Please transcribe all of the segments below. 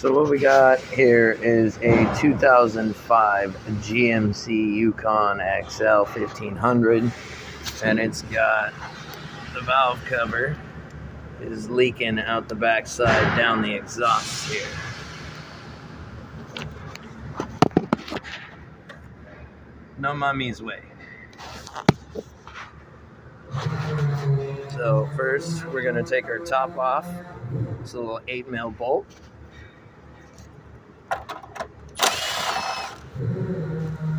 So what we got here is a 2005 GMC Yukon XL 1500, and it's got the valve cover is leaking out the backside down the exhaust here. No mummy's way. So first we're going to take our top off. It's a little 8mm bolt.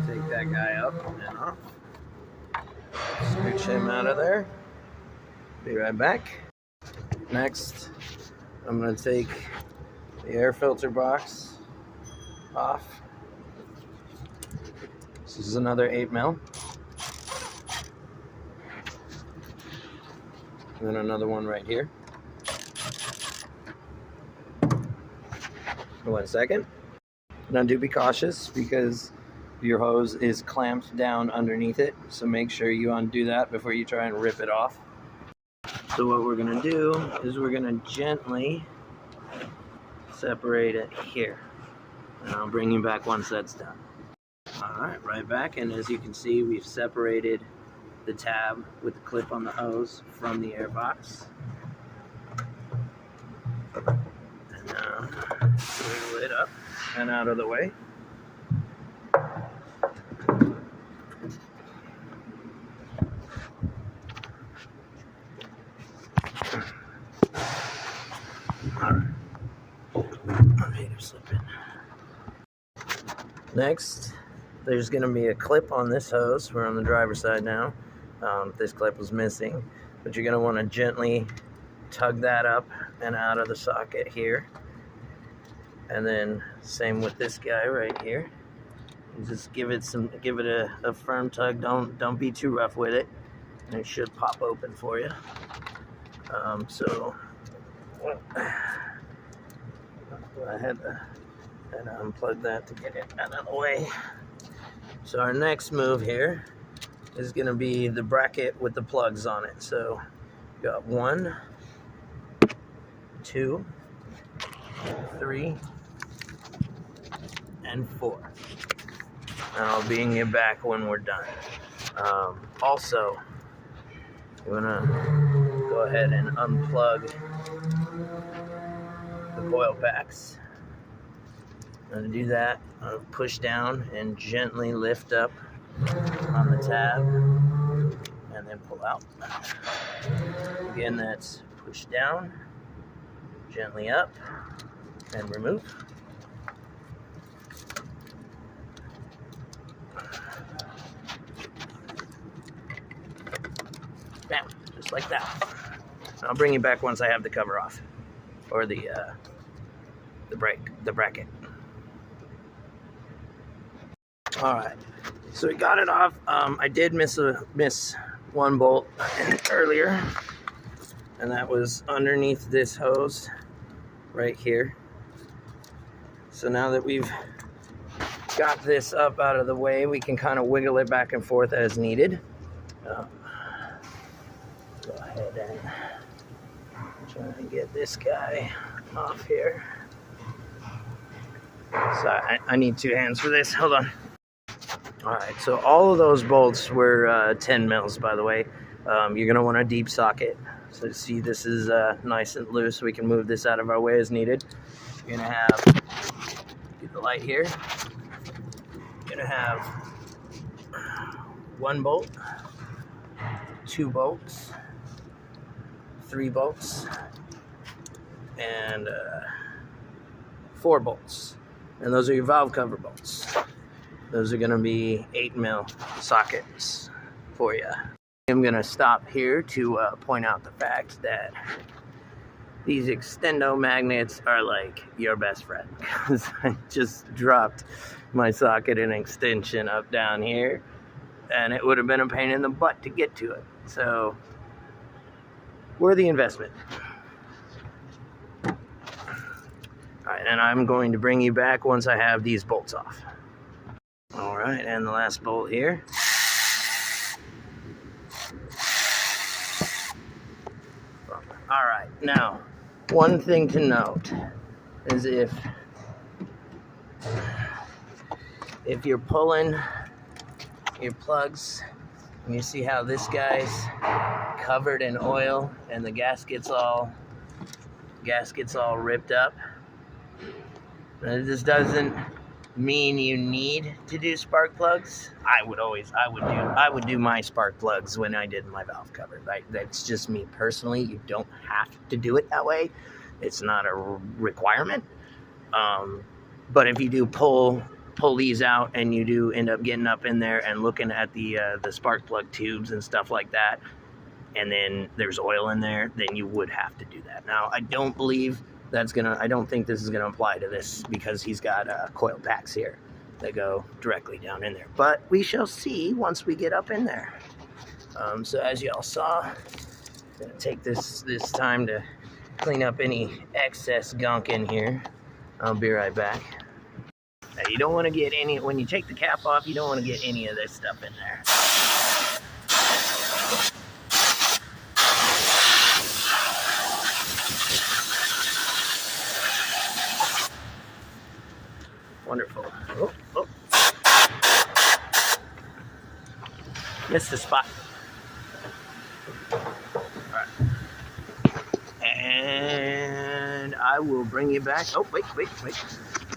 Take that guy up and off. Scooch him out of there. Be right back. Next, I'm going to take the air filter box off. This is another 8mm. And then another one right here. 1 second. Now do be cautious because your hose is clamped down underneath it, so make sure you undo that before you try and rip it off. So what we're going to do is we're going to gently separate it here. And I'll bring you back once that's done. Alright, right back, and as you can see, we've separated the tab with the clip on the hose from the air box. And now, wiggle it up and out of the way. Alright. I made him slip in. Next, there's going to be a clip on this hose. We're on the driver's side now. This clip was missing, but you're going to want to gently tug that up and out of the socket here. And then same with this guy right here. And just give it a firm tug. Don't be too rough with it, and it should pop open for you. So I had to unplug that to get it out of the way. So our next move here is going to be the bracket with the plugs on it. So we got 1, 2, 3, and 4. And I'll bring you back when we're done. Also, you want to go ahead and unplug the coil packs. I'm going to do that. I'll push down and gently lift up on the tab and then pull out. Again, that's push down, gently up, and remove. Bam, just like that. I'll bring you back once I have the cover off, or the bracket. All right, so we got it off. I did miss one bolt earlier, and that was underneath this hose right here. So now that we've got this up out of the way, we can kind of wiggle it back and forth as needed. Go ahead and try to get this guy off here. So I need 2 hands for this. Hold on. Alright, so all of those bolts were 10 mils, by the way. You're going to want a deep socket. So see, this is nice and loose. We can move this out of our way as needed. You're going to have, get the light here. You're going to have 1 bolt, 2 bolts, 3 bolts, and 4 bolts. And those are your valve cover bolts. Those are going to be 8mm sockets for you. I'm going to stop here to point out the fact that these extendo magnets are like your best friend, because I just dropped my socket and extension up down here, and it would have been a pain in the butt to get to it. So, worthy investment. Alright, and I'm going to bring you back once I have these bolts off. Alright, and the last bolt here. Alright, now, one thing to note is if if you're pulling your plugs, and you see how this guy's covered in oil and the gasket's all ripped up. This doesn't mean you need to do spark plugs. I would do my spark plugs when I did my valve cover. That's just me personally. You don't have to do it that way. It's not a requirement. But if you do pull these out and you do end up getting up in there and looking at the spark plug tubes and stuff like that, and then there's oil in there, then you would have to do that. Now, I don't think this is gonna apply to this because he's got coil packs here that go directly down in there. But we shall see once we get up in there. So as y'all saw, I'm gonna take this time to clean up any excess gunk in here. I'll be right back. Now, you don't want to get any, when you take the cap off, you don't want to get any of this stuff in there. Wonderful. Oh. Missed the spot. All right. And I will bring you back. Oh, wait.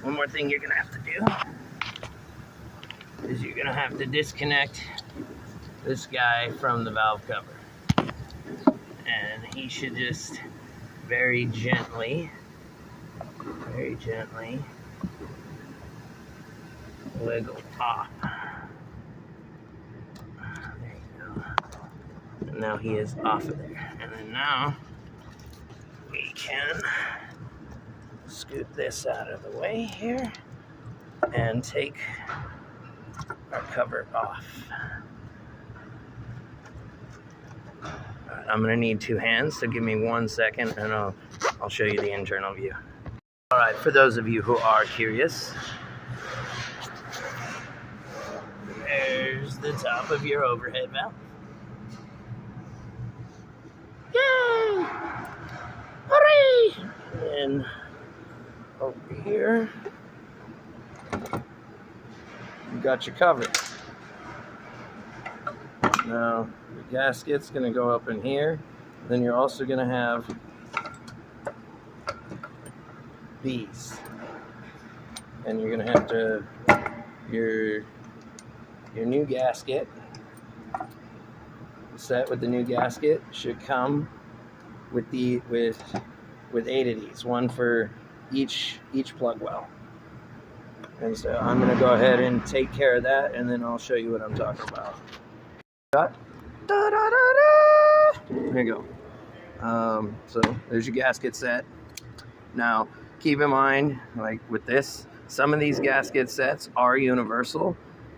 One more thing you're going to have to do is you're going to have to disconnect this guy from the valve cover. And he should just very gently wiggle off. There you go. And now he is off of there. And then now we can scoot this out of the way here and take our cover off. All right, I'm going to need two hands, so give me 1 second and I'll show you the internal view. All right, for those of you who are curious, there's the top of your overhead valve. Yay! Hooray! And over here, you got your cover. Now, the gasket's going to go up in here. Then you're also going to have these. And you're going to have to, your new gasket, set with the new gasket, should come with 8 of these, one for each plug well. And so I'm going to go ahead and take care of that, and then I'll show you what I'm talking about. There you go. So there's your gasket set. Now keep in mind, like with this, some of these gasket sets are universal,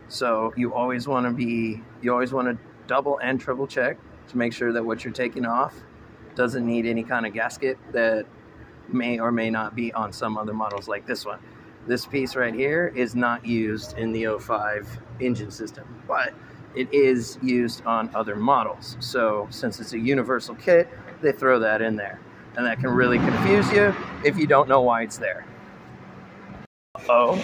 so you always want to double and triple check to make sure that what you're taking off doesn't need any kind of gasket that may or may not be on some other models like this one. This piece right here is not used in the 05 engine system, but it is used on other models. So since it's a universal kit, they throw that in there. And that can really confuse you if you don't know why it's there. Uh-oh.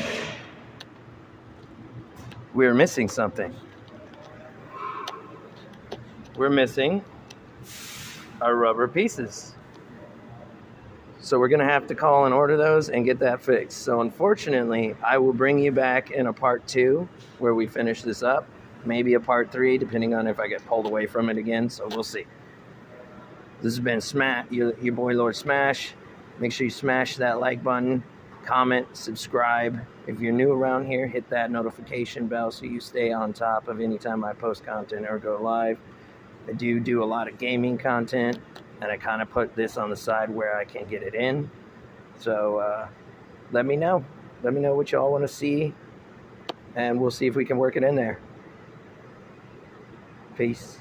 We're missing something. We're missing our rubber pieces. So we're gonna have to call and order those and get that fixed. So unfortunately, I will bring you back in a part 2 where we finish this up. Maybe a part 3, depending on if I get pulled away from it again, so we'll see. This has been your boy Lord Smash. Make sure you smash that like button, comment, subscribe. If you're new around here, hit that notification bell so you stay on top of any time I post content or go live. I do a lot of gaming content, and I kind of put this on the side where I can get it in. So let me know. Let me know what y'all want to see, and we'll see if we can work it in there. Peace.